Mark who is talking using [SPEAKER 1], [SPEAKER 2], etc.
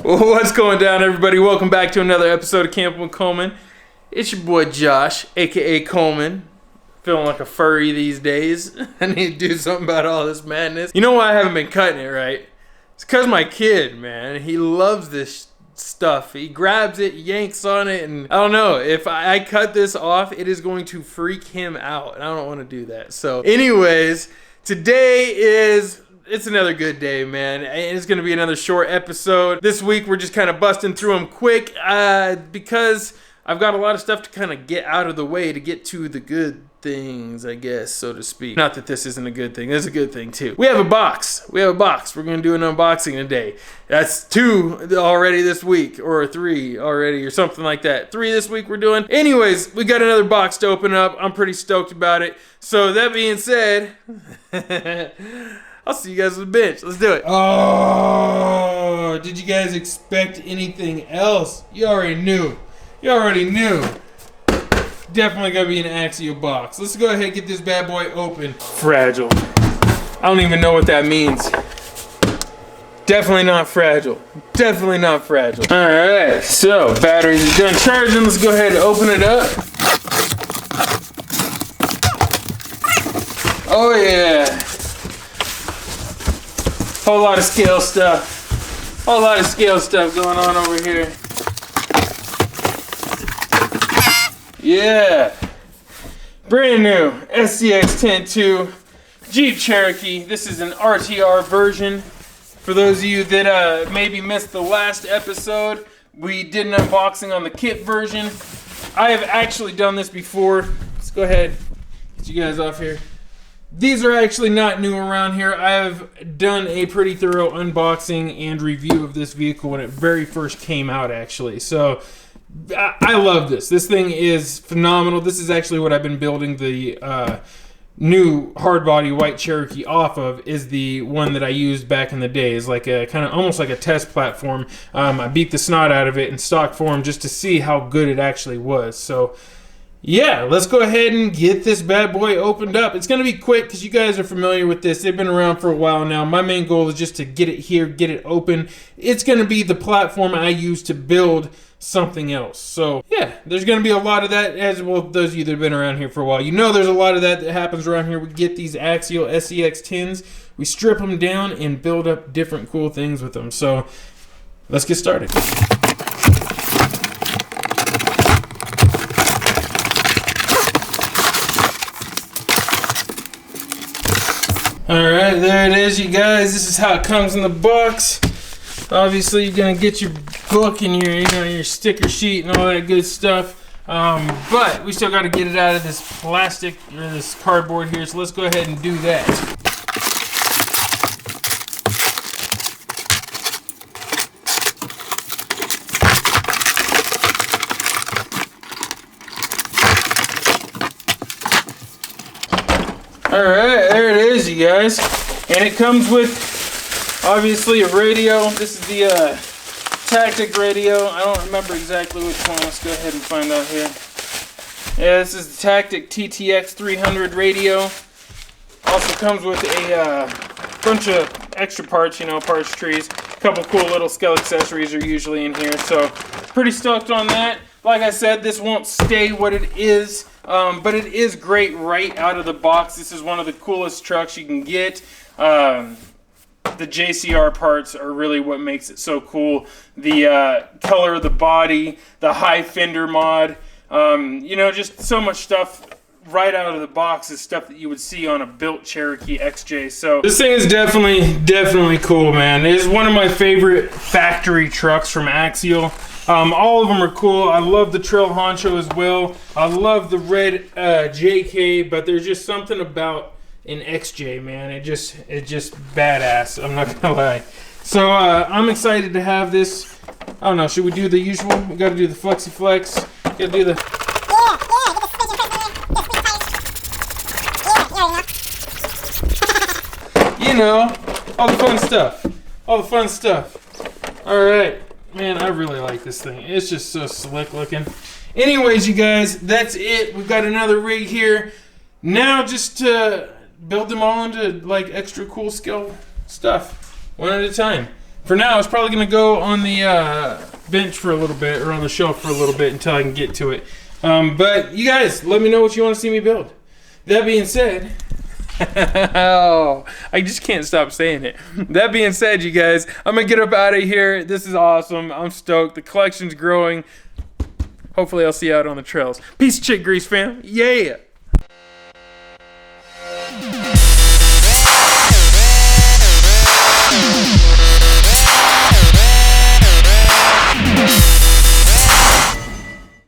[SPEAKER 1] What's going down, everybody? Welcome back to another episode of Camping with Coleman. It's your boy Josh, aka Coleman. Feeling like a furry these days. I need to do something about all this madness. You know why I haven't been cutting it, right? It's because my kid, man, he loves this stuff. He grabs it, yanks on it, and I don't know, if I cut this off, it is going to freak him out, and I don't want to do that. So anyways, today it's another good day, man. It's going to be another short episode. This week we're just kind of busting through them quick because I've got a lot of stuff to kind of get out of the way to get to the good things, I guess, so to speak. Not that this isn't a good thing. This is a good thing too. We have a box. We're going to do an unboxing today. That's 2 already this week, or 3 already, or something like that. 3 this week we're doing. Anyways, we got another box to open up. I'm pretty stoked about it. So that being said, I'll see you guys on the bench. Let's do it. Oh, did you guys expect anything else? You already knew. Definitely gonna be an Axial box. Let's go ahead and get this bad boy open. Fragile. I don't even know what that means. Definitely not fragile. Definitely not fragile. Alright, so batteries are done charging. Let's go ahead and open it up. Oh yeah. Whole lot of scale stuff. Whole lot of scale stuff going on over here. Yeah. Brand new SCX10II Jeep Cherokee. This is an RTR version. For those of you that maybe missed the last episode, we did an unboxing on the kit version. I have actually done this before. Let's go ahead, get you guys off here. These are actually not new around here. I have done a pretty thorough unboxing and review of this vehicle when it very first came out, actually. So I love this. This thing is phenomenal. This is actually what I've been building the new hardbody white Cherokee off of, is the one that I used back in the day. It's like a kind of almost like a test platform. I beat the snot out of it in stock form just to see how good it actually was. So yeah, let's go ahead and get this bad boy opened up. It's going to be quick because you guys are familiar with this. They've been around for a while now. My main goal is just to get it here, get it open. It's going to be the platform I use to build something else. So yeah, there's going to be a lot of that, as well. Those of you that have been around here for a while, you know there's a lot of that happens around here. We get these Axial SCX10s, we strip them down and build up different cool things with them. So let's get started. Alright, there it is, you guys. This is how it comes in the box. Obviously, you're going to get your book and your sticker sheet and all that good stuff. But we still got to get it out of this plastic, or this cardboard here. So let's go ahead and do that. Alright, there it is, you guys. And it comes with, obviously, a radio. This is the Tactic radio. I don't remember exactly which one. Let's go ahead and find out here. Yeah, this is the Tactic TTX 300 radio. Also comes with a bunch of extra parts, parts trees. A couple cool little scale accessories are usually in here. So, pretty stoked on that. Like I said, this won't stay what it is. But it is great right out of the box. This is one of the coolest trucks you can get. The JCR parts are really what makes it so cool. The color of the body, the high fender mod, just so much stuff right out of the box is stuff that you would see on a built Cherokee XJ. So this thing is definitely cool, man. It is one of my favorite factory trucks from Axial. All of them are cool. I love the Trail Honcho as well. I love the red JK, but there's just something about an XJ, man. It just badass. I'm not gonna lie. So I'm excited to have this. I don't know. Should we do the usual? We got to do the flexi flex. Got to do the. All the fun stuff. All the fun stuff. All right. Man, I really like this thing. It's just so slick looking. Anyways, you guys, that's it. We've got another rig here. Now just to build them all into like extra cool scale stuff. One at a time. For now, it's probably gonna go on the bench for a little bit, or on the shelf for a little bit until I can get to it. But you guys, let me know what you want to see me build. That being said, oh, I just can't stop saying it. That being said, you guys, I'm gonna get up out of here. This is awesome. I'm stoked. The collection's growing. Hopefully I'll see you out on the trails. Peace, chick grease fam. Yeah.